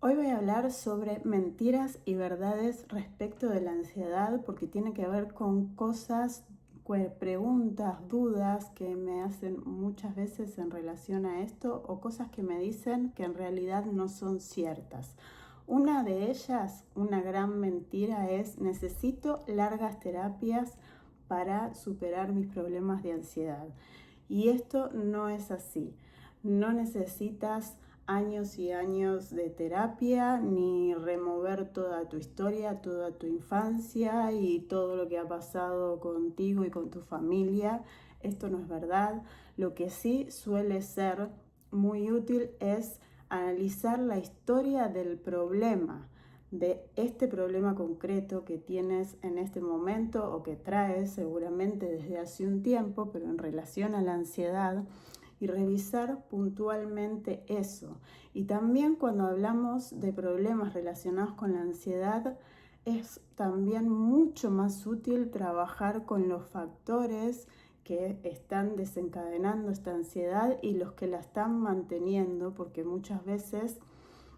Hoy voy a hablar sobre mentiras y verdades respecto de la ansiedad porque tiene que ver con cosas, preguntas, dudas que me hacen muchas veces en relación a esto o cosas que me dicen que en realidad no son ciertas. Una de ellas, una gran mentira, es: necesito largas terapias para superar mis problemas de ansiedad. Y esto no es así. No necesitas años y años de terapia, ni remover toda tu historia, toda tu infancia y todo lo que ha pasado contigo y con tu familia. Esto no es verdad. Lo que sí suele ser muy útil es analizar la historia del problema, de este problema concreto que tienes en este momento o que traes seguramente desde hace un tiempo, pero en relación a la ansiedad, y revisar puntualmente eso. Y también cuando hablamos de problemas relacionados con la ansiedad, es también mucho más útil trabajar con los factores que están desencadenando esta ansiedad y los que la están manteniendo, porque muchas veces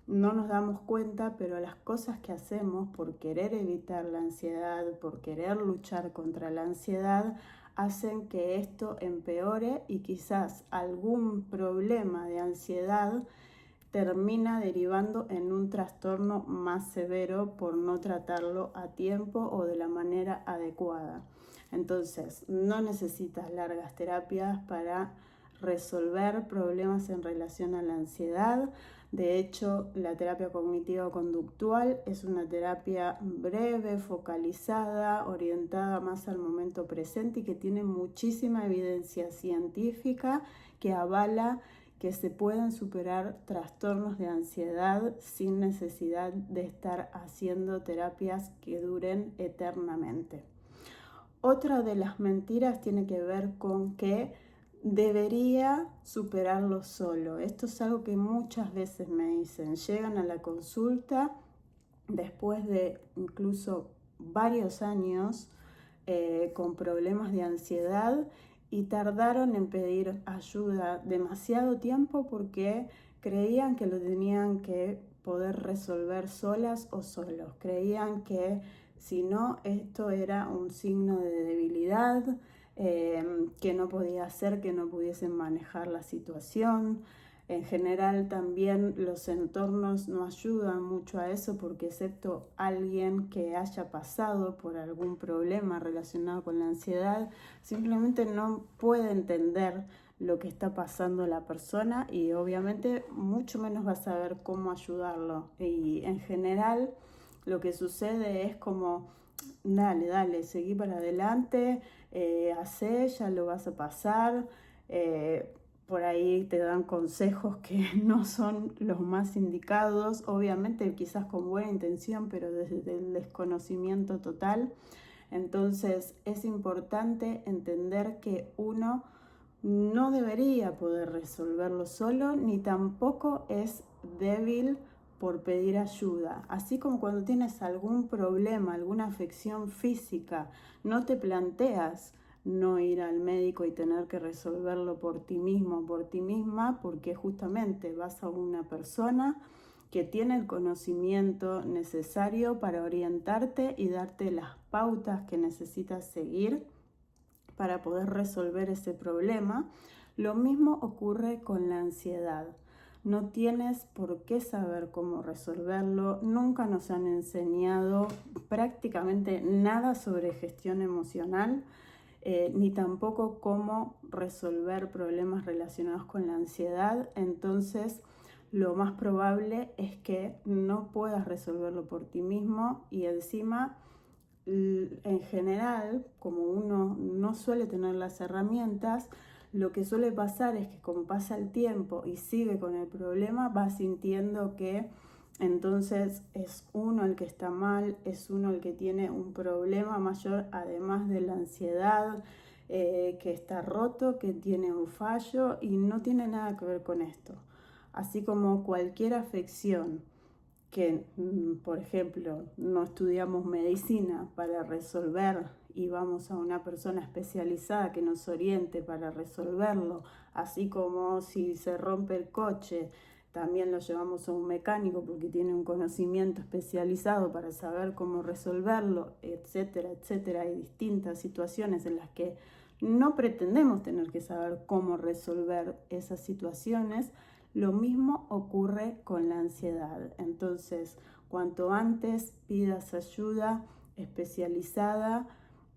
no nos damos cuenta, pero las cosas que hacemos por querer evitar la ansiedad, por querer luchar contra la ansiedad, hacen que esto empeore y quizás algún problema de ansiedad termina derivando en un trastorno más severo por no tratarlo a tiempo o de la manera adecuada. Entonces, no necesitas largas terapias para resolver problemas en relación a la ansiedad. De hecho, la terapia cognitivo-conductual es una terapia breve, focalizada, orientada más al momento presente y que tiene muchísima evidencia científica que avala que se pueden superar trastornos de ansiedad sin necesidad de estar haciendo terapias que duren eternamente. Otra de las mentiras tiene que ver con que debería superarlo solo. Esto es algo que muchas veces me dicen. Llegan a la consulta después de incluso varios años con problemas de ansiedad y tardaron en pedir ayuda demasiado tiempo porque creían que lo tenían que poder resolver solas o solos. Creían que si no, esto era un signo de debilidad, que no podía hacer, que no pudiesen manejar la situación. En general también los entornos no ayudan mucho a eso porque excepto alguien que haya pasado por algún problema relacionado con la ansiedad, simplemente no puede entender lo que está pasando la persona y obviamente mucho menos va a saber cómo ayudarlo. Y en general lo que sucede es como: dale, seguí para adelante, hacé, ya lo vas a pasar. Por ahí te dan consejos que no son los más indicados, obviamente quizás con buena intención, pero desde el desconocimiento total. Entonces es importante entender que uno no debería poder resolverlo solo, ni tampoco es débil por pedir ayuda. Así como cuando tienes algún problema, alguna afección física, no te planteas no ir al médico y tener que resolverlo por ti mismo o por ti misma, porque justamente vas a una persona que tiene el conocimiento necesario para orientarte y darte las pautas que necesitas seguir para poder resolver ese problema. Lo mismo ocurre con la ansiedad. No tienes por qué saber cómo resolverlo. Nunca nos han enseñado prácticamente nada sobre gestión emocional, ni tampoco cómo resolver problemas relacionados con la ansiedad. Entonces, lo más probable es que no puedas resolverlo por ti mismo y encima, en general, como uno no suele tener las herramientas, lo que suele pasar es que como pasa el tiempo y sigue con el problema, va sintiendo que entonces es uno el que está mal, es uno el que tiene un problema mayor, además de la ansiedad, que está roto, que tiene un fallo, y no tiene nada que ver con esto. Así como cualquier afección que, por ejemplo, no estudiamos medicina para resolver y vamos a una persona especializada que nos oriente para resolverlo, así como si se rompe el coche, también lo llevamos a un mecánico porque tiene un conocimiento especializado para saber cómo resolverlo, etcétera, etcétera. Hay distintas situaciones en las que no pretendemos tener que saber cómo resolver esas situaciones. Lo mismo ocurre con la ansiedad. Entonces, cuanto antes pidas ayuda especializada,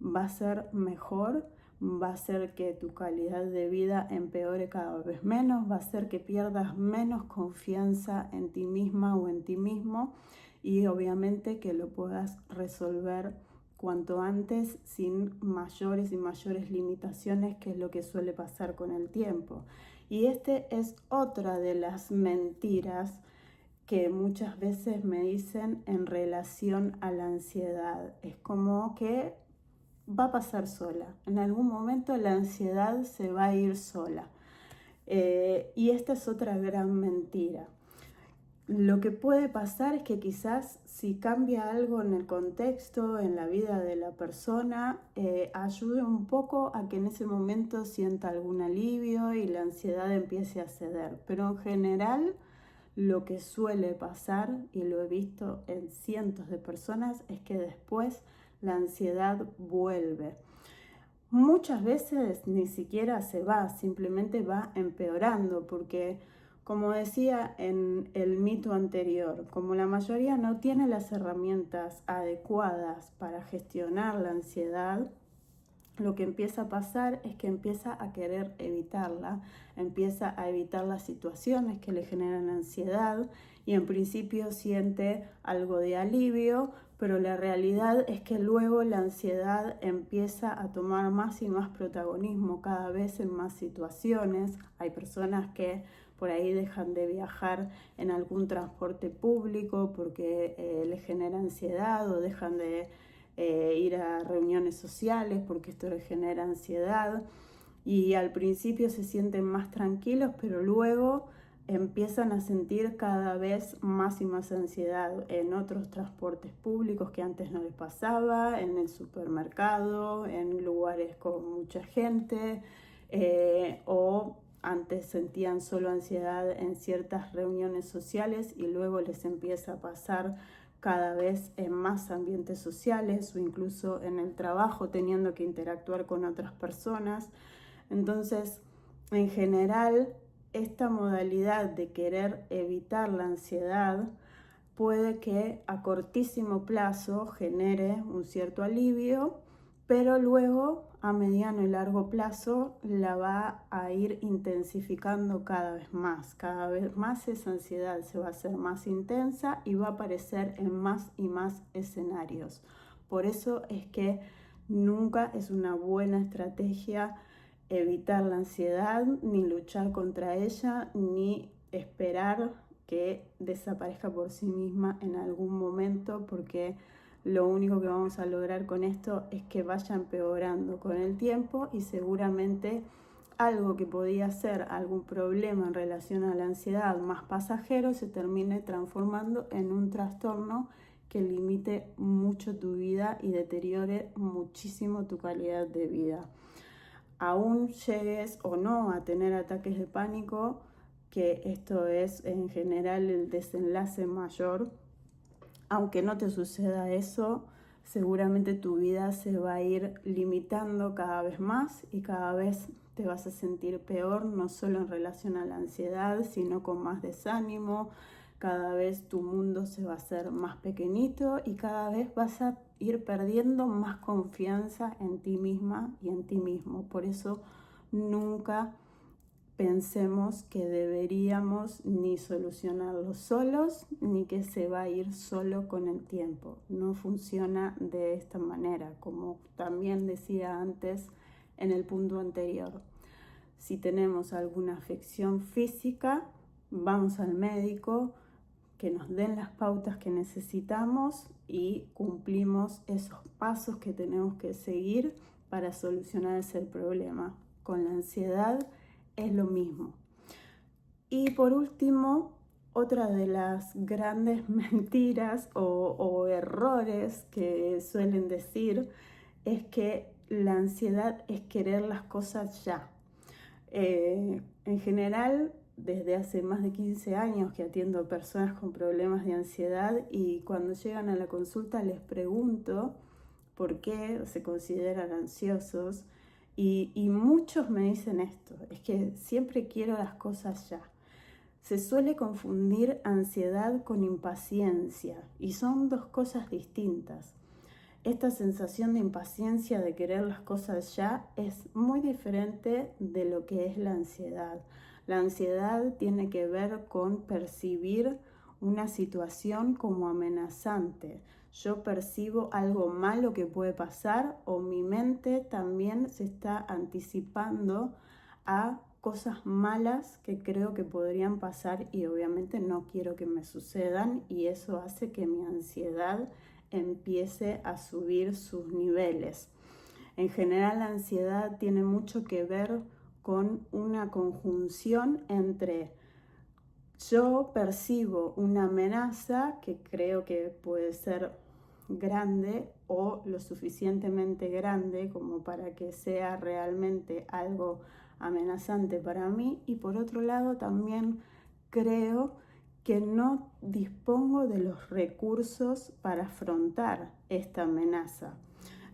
va a ser mejor, va a hacer que tu calidad de vida empeore cada vez menos, va a hacer que pierdas menos confianza en ti misma o en ti mismo, y obviamente que lo puedas resolver cuanto antes sin mayores y mayores limitaciones, que es lo que suele pasar con el tiempo. Y este es otra de las mentiras que muchas veces me dicen en relación a la ansiedad. Es como que va a pasar sola. En algún momento la ansiedad se va a ir sola. Y esta es otra gran mentira. Lo que puede pasar es que quizás si cambia algo en el contexto, en la vida de la persona, ayude un poco a que en ese momento sienta algún alivio y la ansiedad empiece a ceder. Pero en general, lo que suele pasar, y lo he visto en cientos de personas, es que después la ansiedad vuelve. Muchas veces ni siquiera se va, simplemente va empeorando, porque como decía en el mito anterior, como la mayoría no tiene las herramientas adecuadas para gestionar la ansiedad, lo que empieza a pasar es que empieza a querer evitarla, empieza a evitar las situaciones que le generan ansiedad y en principio siente algo de alivio, pero la realidad es que luego la ansiedad empieza a tomar más y más protagonismo cada vez en más situaciones. Hay personas que por ahí dejan de viajar en algún transporte público porque les genera ansiedad, o dejan de ir a reuniones sociales porque esto les genera ansiedad, y al principio se sienten más tranquilos, pero luego empiezan a sentir cada vez más y más ansiedad en otros transportes públicos que antes no les pasaba, en el supermercado, en lugares con mucha gente, o antes sentían solo ansiedad en ciertas reuniones sociales y luego les empieza a pasar cada vez en más ambientes sociales o incluso en el trabajo, teniendo que interactuar con otras personas. Entonces, en general, esta modalidad de querer evitar la ansiedad puede que a cortísimo plazo genere un cierto alivio, pero luego a mediano y largo plazo la va a ir intensificando cada vez más esa ansiedad se va a hacer más intensa y va a aparecer en más y más escenarios. Por eso es que nunca es una buena estrategia evitar la ansiedad, ni luchar contra ella, ni esperar que desaparezca por sí misma en algún momento, porque lo único que vamos a lograr con esto es que vaya empeorando con el tiempo y seguramente algo que podía ser algún problema en relación a la ansiedad más pasajero se termine transformando en un trastorno que limite mucho tu vida y deteriore muchísimo tu calidad de vida. Aún llegues o no a tener ataques de pánico, que esto es en general el desenlace mayor, aunque no te suceda eso, seguramente tu vida se va a ir limitando cada vez más y cada vez te vas a sentir peor, no solo en relación a la ansiedad, sino con más desánimo. Cada vez tu mundo se va a hacer más pequeñito y cada vez vas a ir perdiendo más confianza en ti misma y en ti mismo. Por eso nunca pensemos que deberíamos ni solucionarlo solos, ni que se va a ir solo con el tiempo. No funciona de esta manera, como también decía antes en el punto anterior. Si tenemos alguna afección física, vamos al médico, que nos den las pautas que necesitamos y cumplimos esos pasos que tenemos que seguir para solucionar ese problema. Con la ansiedad es lo mismo. Y por último, otra de las grandes mentiras o errores que suelen decir es que la ansiedad es querer las cosas ya. En general, desde hace más de 15 años que atiendo personas con problemas de ansiedad y cuando llegan a la consulta les pregunto por qué se consideran ansiosos y muchos me dicen esto, es que siempre quiero las cosas ya. Se suele confundir ansiedad con impaciencia y son dos cosas distintas. Esta sensación de impaciencia, de querer las cosas ya, es muy diferente de lo que es la ansiedad. La ansiedad tiene que ver con percibir una situación como amenazante. Yo percibo algo malo que puede pasar o mi mente también se está anticipando a cosas malas que creo que podrían pasar y obviamente no quiero que me sucedan y eso hace que mi ansiedad empiece a subir sus niveles. En general, la ansiedad tiene mucho que ver con una conjunción entre yo percibo una amenaza que creo que puede ser grande o lo suficientemente grande como para que sea realmente algo amenazante para mí, y por otro lado también creo que no dispongo de los recursos para afrontar esta amenaza.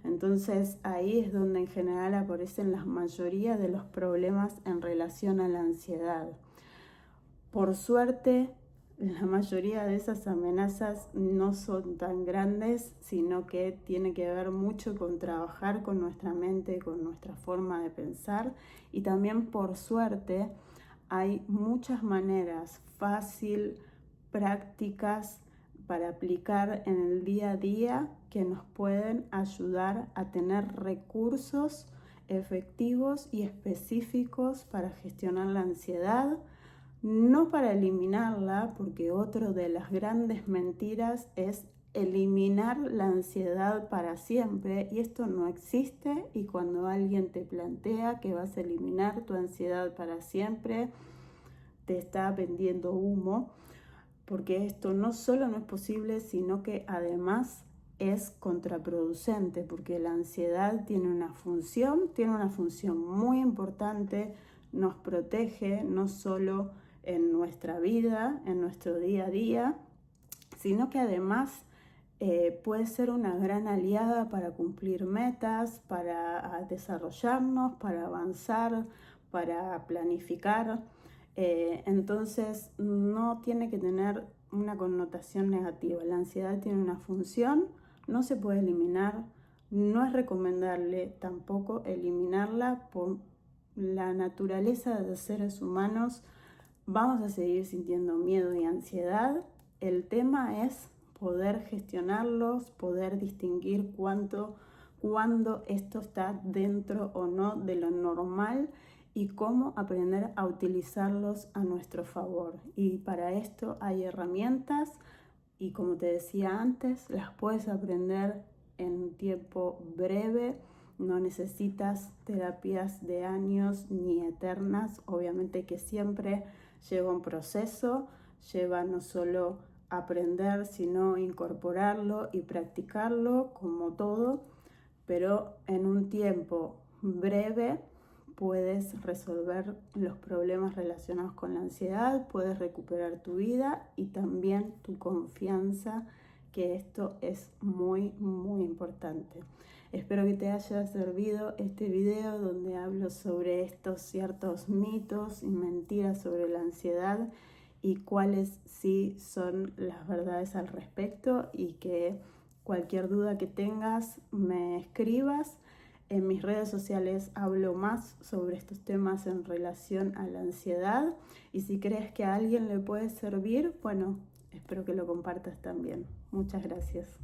Entonces ahí es donde en general aparecen la mayoría de los problemas en relación a la ansiedad. Por suerte, la mayoría de esas amenazas no son tan grandes, sino que tiene que ver mucho con trabajar con nuestra mente, con nuestra forma de pensar, y también por suerte hay muchas maneras fácil, prácticas para aplicar en el día a día que nos pueden ayudar a tener recursos efectivos y específicos para gestionar la ansiedad. No para eliminarla, porque otra de las grandes mentiras es eliminar la ansiedad para siempre, y esto no existe. Y cuando alguien te plantea que vas a eliminar tu ansiedad para siempre, te está vendiendo humo, porque esto no solo no es posible, sino que además es contraproducente, porque la ansiedad tiene una función muy importante, nos protege no solo en nuestra vida, en nuestro día a día, sino que además puede ser una gran aliada para cumplir metas, para desarrollarnos, para avanzar, para planificar. Entonces no tiene que tener una connotación negativa. La ansiedad tiene una función, no se puede eliminar, no es recomendable tampoco eliminarla por la naturaleza de los seres humanos. Vamos a seguir sintiendo miedo y ansiedad. El tema es poder gestionarlos, poder distinguir cuándo esto está dentro o no de lo normal y cómo aprender a utilizarlos a nuestro favor. Y para esto hay herramientas y, como te decía antes, las puedes aprender en un tiempo breve. No necesitas terapias de años ni eternas. Obviamente que siempre lleva un proceso, lleva no solo aprender, sino incorporarlo y practicarlo como todo, pero en un tiempo breve puedes resolver los problemas relacionados con la ansiedad, puedes recuperar tu vida y también tu confianza, que esto es muy, muy importante. Espero que te haya servido este video donde hablo sobre estos ciertos mitos y mentiras sobre la ansiedad y cuáles sí son las verdades al respecto, y que cualquier duda que tengas me escribas. En mis redes sociales hablo más sobre estos temas en relación a la ansiedad, y si crees que a alguien le puede servir, bueno, espero que lo compartas también. Muchas gracias.